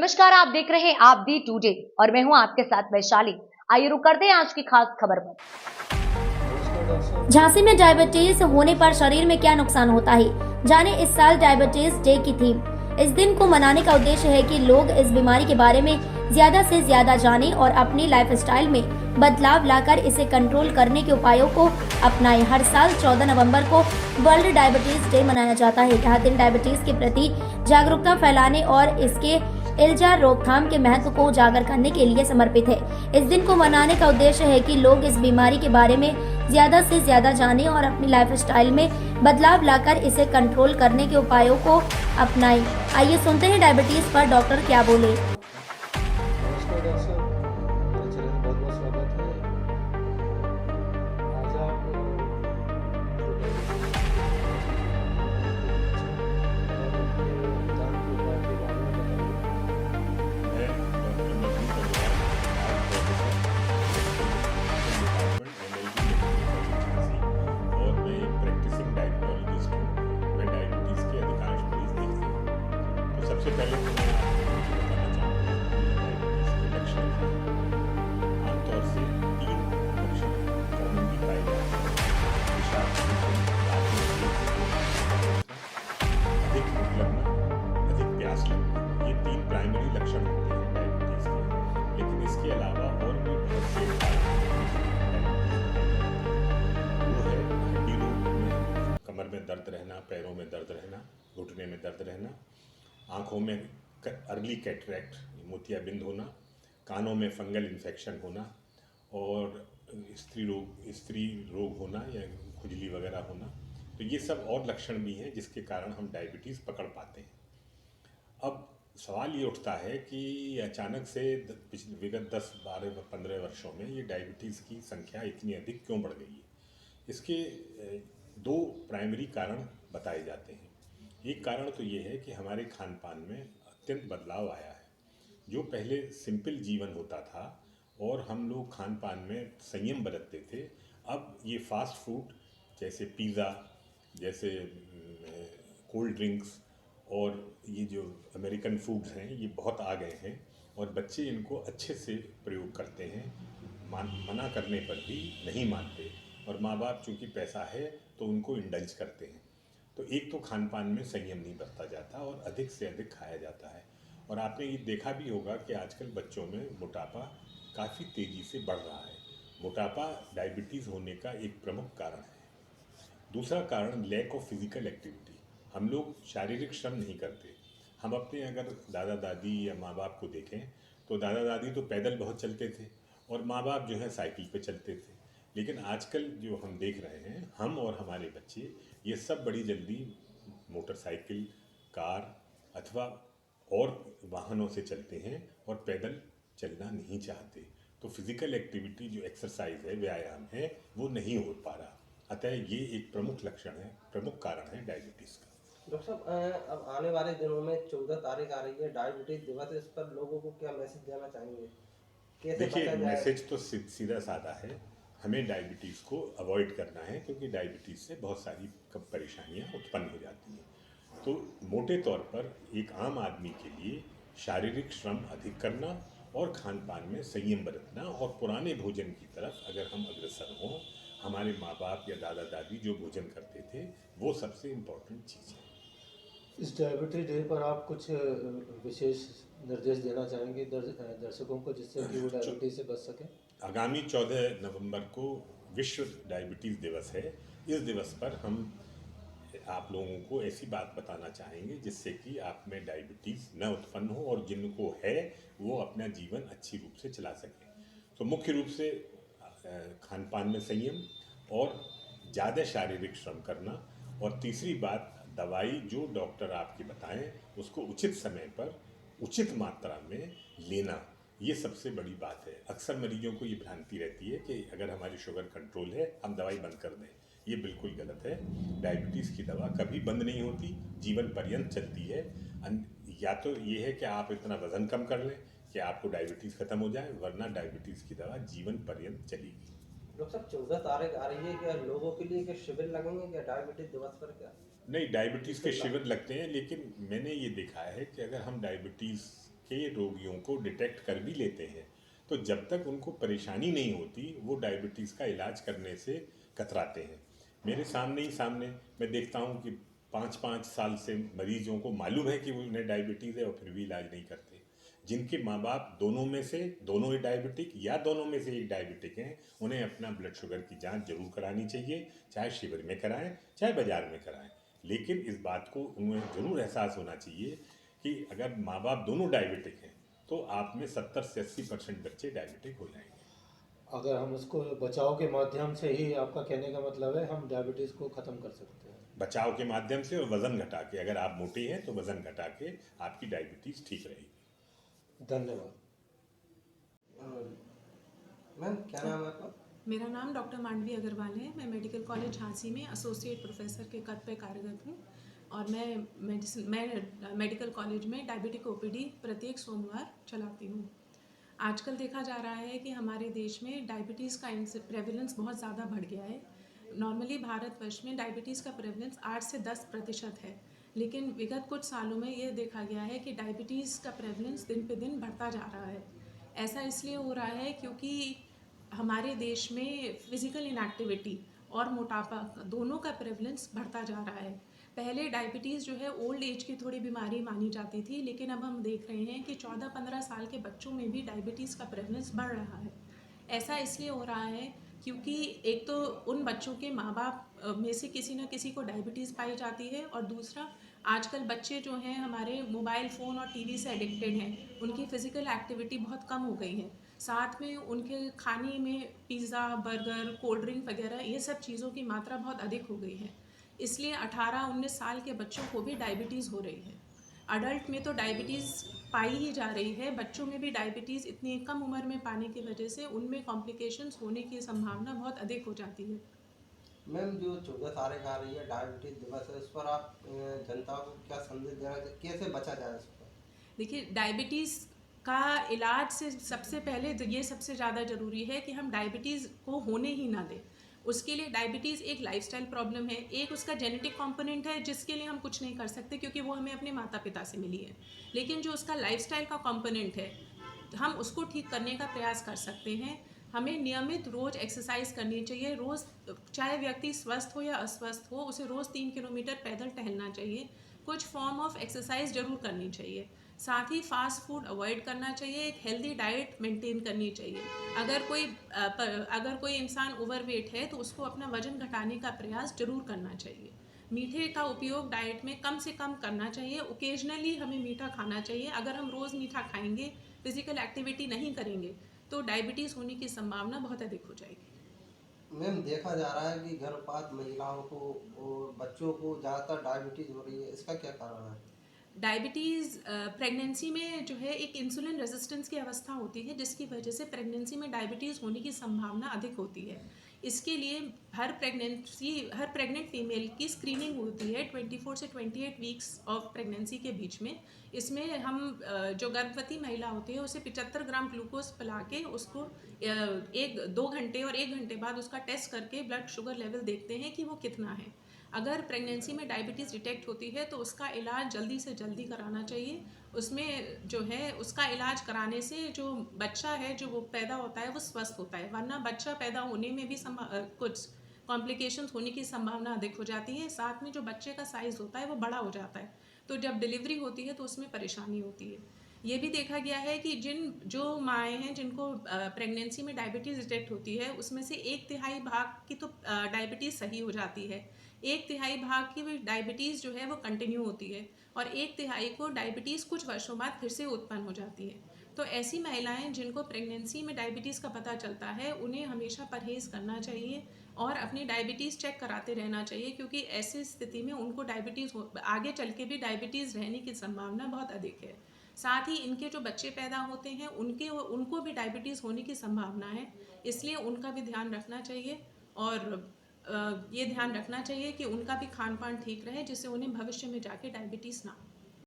नमस्कार, आप देख रहे हैं आप दी टुडे और मैं हूं आपके साथ वैशाली। आइए रुक करते हैं आज की खास खबर पर। झांसी में डायबिटीज होने पर शरीर में क्या नुकसान होता है, जाने इस साल डायबिटीज डे की थीम। इस दिन को मनाने का उद्देश्य है कि लोग इस बीमारी के बारे में ज्यादा से ज्यादा जानें और अपनी लाइफस्टाइल में बदलाव लाकर इसे कंट्रोल करने के उपायों को अपनाएं। हर साल 14 नवंबर को वर्ल्ड डायबिटीज डे मनाया जाता है। यह दिन डायबिटीज के प्रति जागरूकता फैलाने और इसके इल्जा रोकथाम के महत्व को उजागर करने के लिए समर्पित है। इस दिन को मनाने का उद्देश्य है कि लोग इस बीमारी के बारे में ज्यादा से ज्यादा जानें और अपनी लाइफस्टाइल में बदलाव लाकर इसे कंट्रोल करने के उपायों को अपनाएं। आइए सुनते हैं डायबिटीज पर डॉक्टर क्या बोले। नमस्कार डॉक्टर साहब, मेरे चैनल में बहुत बहुत स्वागत है। आज आप जो और उनके निदान के उपाय के बारे में बताइए। मैं डॉक्टर मधु परिवार और मैं एक प्रैक्टिसिंग डायबिटोलॉजिस्ट हूँ। मैं डायबिटीज़ के अधिकांश मरीज देखता हूँ। तो सबसे पहले तो मैं आपको बताना चाहूँगा कि डायबिटीज़ के लक्षण क्या हैं। आमतौर से 3 लक्षण कॉमनली पाए जाते हैं। पेशाब छूटना, रात में अधिक भूख लगना, अधिक प्यास लगना, ये 3 प्राइमरी लक्षण होते हैं डायबिटीज़ के। लेकिन इसके अलावा और भी बहुत से कारण वो है हड्डी रोग में कमर में दर्द रहना, पैरों में दर्द रहना, घुटने में दर्द रहना, आँखों में अर्ली कैटरैक्ट मोतियाबिंद होना, कानों में फंगल इन्फेक्शन होना और स्त्री रोग होना या खुजली वगैरह होना। तो ये सब और लक्षण भी हैं जिसके कारण हम डायबिटीज़ पकड़ पाते हैं। अब सवाल ये उठता है कि अचानक से पिछले विगत 10, 12, 15 वर्षों में ये डायबिटीज़ की संख्या इतनी अधिक क्यों बढ़ गई है। इसके 2 प्राइमरी कारण बताए जाते हैं। एक कारण तो ये है कि हमारे खान पान में अत्यंत बदलाव आया है। जो पहले सिंपल जीवन होता था और हम लोग खान पान में संयम बरतते थे, अब ये फास्ट फूड जैसे पिज़्ज़ा, जैसे कोल्ड ड्रिंक्स और ये जो अमेरिकन फूड्स हैं ये बहुत आ गए हैं और बच्चे इनको अच्छे से प्रयोग करते हैं। मना करने पर भी नहीं मानते और माँ बाप चूँकि पैसा है तो उनको इंडल्ज करते हैं। तो एक तो खान पान में संयम नहीं बरता जाता और अधिक से अधिक खाया जाता है। और आपने ये देखा भी होगा कि आजकल बच्चों में मोटापा काफ़ी तेज़ी से बढ़ रहा है। मोटापा डायबिटीज़ होने का एक प्रमुख कारण है। दूसरा कारण लैक ऑफ फिजिकल एक्टिविटी। हम लोग शारीरिक श्रम नहीं करते। हम अपने अगर दादा दादी या माँ बाप को देखें तो दादा दादी तो पैदल बहुत चलते थे और माँ बाप जो है साइकिल पे चलते थे। लेकिन आजकल जो हम देख रहे हैं, हम और हमारे बच्चे ये सब बड़ी जल्दी मोटरसाइकिल, कार अथवा और वाहनों से चलते हैं और पैदल चलना नहीं चाहते। तो फिजिकल एक्टिविटी जो एक्सरसाइज है, व्यायाम है, वो नहीं हो पा रहा। अतः ये एक प्रमुख लक्षण है, प्रमुख कारण है डायबिटीज़ का। डॉक्टर साहब, अब आने वाले दिनों में 14 तारीख आ रही है डायबिटीज दिवस, इस पर लोगों को क्या मैसेज देना चाहेंगे, कैसे देखिए, बचा जाए? मैसेज तो सीधा साधा है। हमें डायबिटीज़ को अवॉइड करना है क्योंकि डायबिटीज़ से बहुत सारी परेशानियां उत्पन्न हो जाती हैं। तो मोटे तौर पर एक आम आदमी के लिए शारीरिक श्रम अधिक करना और खान पान में संयम बरतना और पुराने भोजन की तरफ अगर हम अग्रसर हों, हमारे माँ बाप या दादा दादी जो भोजन करते थे वो सबसे इम्पोर्टेंट चीज़ है। इस डायबिटीज डे पर आप कुछ विशेष निर्देश देना चाहेंगे दर्शकों को, जिससे कि वो डायबिटीज से बच सकें? आगामी 14 नवंबर को विश्व डायबिटीज़ दिवस है। इस दिवस पर हम आप लोगों को ऐसी बात बताना चाहेंगे जिससे कि आप में डायबिटीज़ न उत्पन्न हो और जिनको है वो अपना जीवन अच्छी रूप से चला सकें। तो मुख्य रूप से खान पान में संयम और ज़्यादा शारीरिक श्रम करना और तीसरी बात, दवाई जो डॉक्टर आपकी बताएं उसको उचित समय पर उचित मात्रा में लेना, ये सबसे बड़ी बात है। अक्सर मरीजों को ये भ्रांति रहती है कि अगर हमारी शुगर कंट्रोल है हम दवाई बंद कर दें। ये बिल्कुल गलत है। डायबिटीज़ की दवा कभी बंद नहीं होती, जीवन पर्यंत चलती है। या तो ये है कि आप इतना वज़न कम कर लें कि आपको डायबिटीज़ ख़त्म हो जाए, वरना डायबिटीज़ की दवा जीवन पर्यंत चलेगी। डॉक्टर साहब, 14 तारीख आ रही है, क्या लोगों के लिए क्या शिविर लगेंगे क्या डायबिटीज दिवस पर? क्या नहीं, डायबिटीज़ के शिविर लगते हैं, लेकिन मैंने ये देखा है कि अगर हम डायबिटीज़ के रोगियों को डिटेक्ट कर भी लेते हैं, तो जब तक उनको परेशानी नहीं होती वो डायबिटीज़ का इलाज करने से कतराते हैं। मेरे सामने मैं देखता हूँ कि 5-5 साल से मरीजों को मालूम है कि उन्हें डायबिटीज़ है और फिर भी इलाज नहीं करते। जिनके माँ बाप दोनों में से दोनों ही डायबिटिक या दोनों में से एक डायबिटिक हैं, उन्हें अपना ब्लड शुगर की जांच जरूर करानी चाहिए, चाहे शिविर में कराएं चाहे बाजार में कराएं। लेकिन इस बात को उन्हें ज़रूर एहसास होना चाहिए कि अगर माँ बाप दोनों डायबिटिक हैं तो आप में 70 से 80% बच्चे डायबिटिक हो जाएंगे। अगर हम उसको बचाव के माध्यम से ही, आपका कहने का मतलब है, हम डायबिटीज़ को ख़त्म कर सकते हैं। बचाव के माध्यम से और वज़न घटा के, अगर आप मोटे हैं तो वज़न घटा के आपकी डायबिटीज़ ठीक रहेगी। धन्यवाद। मैम क्या नाम है आपका? मेरा नाम डॉक्टर मांडवी अग्रवाल है। मैं मेडिकल कॉलेज झांसी में एसोसिएट प्रोफेसर के पद पर कार्यरत हूँ और मैं मेडिकल कॉलेज में डायबिटिक ओपीडी प्रत्येक सोमवार चलाती हूँ। आजकल देखा जा रहा है कि हमारे देश में डायबिटीज़ का प्रेवलेंस बहुत ज़्यादा बढ़ गया है। नॉर्मली भारतवर्ष में डायबिटीज़ का प्रेवलेंस 8 से 10% है, लेकिन विगत कुछ सालों में ये देखा गया है कि डायबिटीज़ का प्रेवलेंस दिन पे दिन बढ़ता जा रहा है। ऐसा इसलिए हो रहा है क्योंकि हमारे देश में फिज़िकल इनएक्टिविटी और मोटापा दोनों का प्रेवलेंस बढ़ता जा रहा है। पहले डायबिटीज़ जो है ओल्ड एज की थोड़ी बीमारी मानी जाती थी, लेकिन अब हम देख रहे हैं कि 14-15 साल के बच्चों में भी डायबिटीज़ का प्रेवलेंस बढ़ रहा है। ऐसा इसलिए हो रहा है क्योंकि एक तो उन बच्चों के माँ बाप में से किसी न किसी को डायबिटीज़ पाई जाती है, और दूसरा आजकल बच्चे जो हैं हमारे मोबाइल फ़ोन और टीवी से एडिक्टेड हैं, उनकी फ़िज़िकल एक्टिविटी बहुत कम हो गई है। साथ में उनके खाने में पिज़्ज़ा, बर्गर, कोल्ड ड्रिंक वगैरह ये सब चीज़ों की मात्रा बहुत अधिक हो गई है। इसलिए 18-19 साल के बच्चों को भी डायबिटीज़ हो रही है। अडल्ट में तो डायबिटीज़ पाई ही जा रही है, बच्चों में भी डायबिटीज़ इतनी कम उम्र में पाने की वजह से उनमें कॉम्प्लिकेशंस होने की संभावना बहुत अधिक हो जाती है। मैम जो 14 तारीख आ रही है डायबिटीज़ दिवस है, उस पर आप जनता को क्या संदेश देना चाहिए, कैसे बचा जाए उस पर? देखिए, डायबिटीज़ का इलाज से सबसे पहले तो ये सबसे ज़्यादा ज़रूरी है कि हम डायबिटीज़ को होने ही ना दें। उसके लिए डायबिटीज़ एक लाइफस्टाइल प्रॉब्लम है, एक उसका जेनेटिक कंपोनेंट है जिसके लिए हम कुछ नहीं कर सकते क्योंकि वो हमें अपने माता पिता से मिली है। लेकिन जो उसका लाइफस्टाइल का कंपोनेंट है, हम उसको ठीक करने का प्रयास कर सकते हैं। हमें नियमित रोज़ एक्सरसाइज करनी चाहिए। रोज़, चाहे व्यक्ति स्वस्थ हो या अस्वस्थ हो, उसे रोज़ 3 किलोमीटर पैदल टहलना चाहिए। कुछ फॉर्म ऑफ एक्सरसाइज ज़रूर करनी चाहिए। साथ ही फास्ट फूड अवॉइड करना चाहिए, एक हेल्दी डाइट मेंटेन करनी चाहिए। अगर कोई इंसान ओवरवेट है तो उसको अपना वजन घटाने का प्रयास जरूर करना चाहिए। मीठे का उपयोग डाइट में कम से कम करना चाहिए। ओकेजनली हमें मीठा खाना चाहिए। अगर हम रोज़ मीठा खाएंगे, फिजिकल एक्टिविटी नहीं करेंगे, तो डायबिटीज़ होने की संभावना बहुत अधिक हो जाएगी। मैम देखा जा रहा है कि गर्भपात महिलाओं को और बच्चों को ज़्यादातर डायबिटीज़ हो रही है, इसका क्या कारण है? डायबिटीज़ प्रेगनेंसी में जो है एक इंसुलिन रेजिस्टेंस की अवस्था होती है, जिसकी वजह से प्रेगनेंसी में डायबिटीज़ होने की संभावना अधिक होती है। इसके लिए हर प्रेग्नेंट फीमेल की स्क्रीनिंग होती है 24 से 28 वीक्स ऑफ प्रेगनेंसी के बीच में। इसमें हम जो गर्भवती महिला होती है उसे 75 ग्राम ग्लूकोज पिला के उसको 2 घंटे और 1 घंटे बाद उसका टेस्ट करके ब्लड शुगर लेवल देखते हैं कि वो कितना है। अगर प्रेगनेंसी में डायबिटीज़ डिटेक्ट होती है तो उसका इलाज जल्दी से जल्दी कराना चाहिए। उसमें जो है उसका इलाज कराने से जो बच्चा है जो वो पैदा होता है वो स्वस्थ होता है, वरना बच्चा पैदा होने में भी कुछ कॉम्प्लिकेशंस होने की संभावना अधिक हो जाती है। साथ में जो बच्चे का साइज़ होता है वो बड़ा हो जाता है, तो जब डिलीवरी होती है तो उसमें परेशानी होती है। ये भी देखा गया है कि जो माएँ हैं जिनको प्रेगनेंसी में डायबिटीज़ डिटेक्ट होती है, उसमें से 1/3 भाग की तो डायबिटीज़ सही हो जाती है, 1/3 भाग की डायबिटीज़ जो है वो कंटिन्यू होती है, और 1/3 को डायबिटीज़ कुछ वर्षों बाद फिर से उत्पन्न हो जाती है। तो ऐसी महिलाएं जिनको प्रेगनेंसी में डायबिटीज़ का पता चलता है, उन्हें हमेशा परहेज़ करना चाहिए और अपनी डायबिटीज़ चेक कराते रहना चाहिए, क्योंकि ऐसी स्थिति में उनको आगे चल के भी डायबिटीज़ रहने की संभावना बहुत अधिक है। साथ ही इनके जो बच्चे पैदा होते हैं उनको भी डायबिटीज़ होने की संभावना है, इसलिए उनका भी ध्यान रखना चाहिए। और ये ध्यान रखना चाहिए कि उनका भी खान पान ठीक रहे, जिससे उन्हें भविष्य में जाके डायबिटीज़ ना हो।